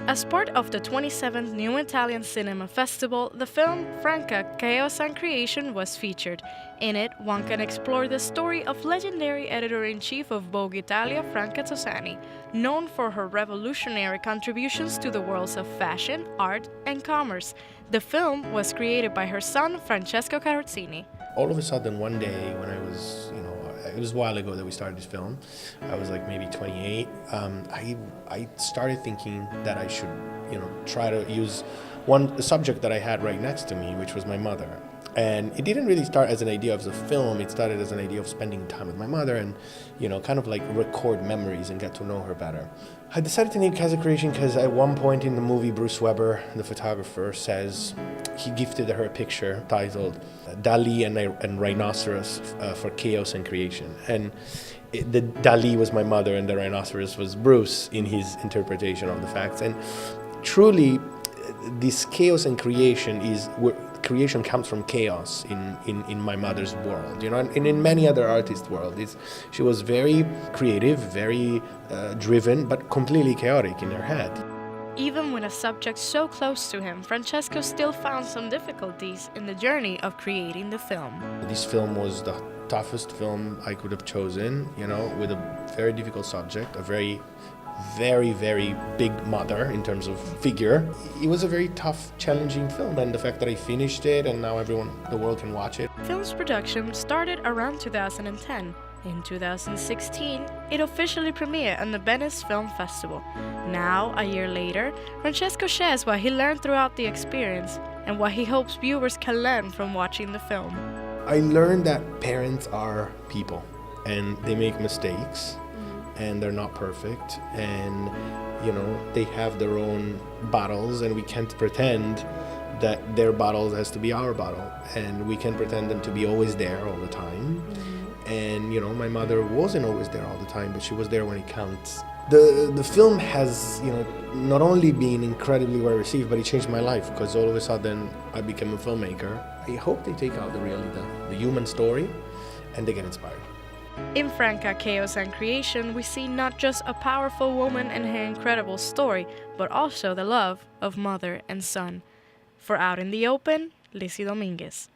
As part of the 27th New Italian Cinema Festival, the film Franca, Chaos and Creation was featured. In it, one can explore the story of legendary editor-in-chief of Vogue Italia, Franca Sozzani, known for her revolutionary contributions to the worlds of fashion, art, and commerce. The film was created by her son, Francesco Carrozzini. All of a sudden, one day when I was, it was a while ago that we started this film. I was like maybe 28. I started thinking that I should, try to use a subject that I had right next to me, which was my mother. And it didn't really start as an idea of the film. It started as an idea of spending time with my mother and, kind of like record memories and get to know her better. I decided to name Chaos and Creation because at one point in the movie, Bruce Weber, the photographer, says he gifted her a picture titled Dali and Rhinoceros for Chaos and Creation. And the Dali was my mother and the rhinoceros was Bruce in his interpretation of the facts. And truly, this chaos and creation is where creation comes from chaos in my mother's world, and in many other artists' worlds. She was very creative, very driven, but completely chaotic in her head. Even with a subject so close to him, Francesco still found some difficulties in the journey of creating the film. This film was the toughest film I could have chosen, with a very difficult subject, a very big mother in terms of figure. It was a very tough, challenging film, and the fact that I finished it and now the world can watch it. Film's production started around 2010. In 2016, it officially premiered on the Venice Film Festival. Now, a year later, Francesco shares what he learned throughout the experience and what he hopes viewers can learn from watching the film. I learned that parents are people and they make mistakes. And they're not perfect, and they have their own battles, and we can't pretend that their battle has to be our battle, and we can't pretend them to be always there all the time. And my mother wasn't always there all the time, but she was there when it counts. The film has not only been incredibly well received, but it changed my life because all of a sudden I became a filmmaker. I hope they take out the human story and they get inspired. In Franca, Chaos and Creation, we see not just a powerful woman and her incredible story, but also the love of mother and son. For Out in the Open, Lizzie Dominguez.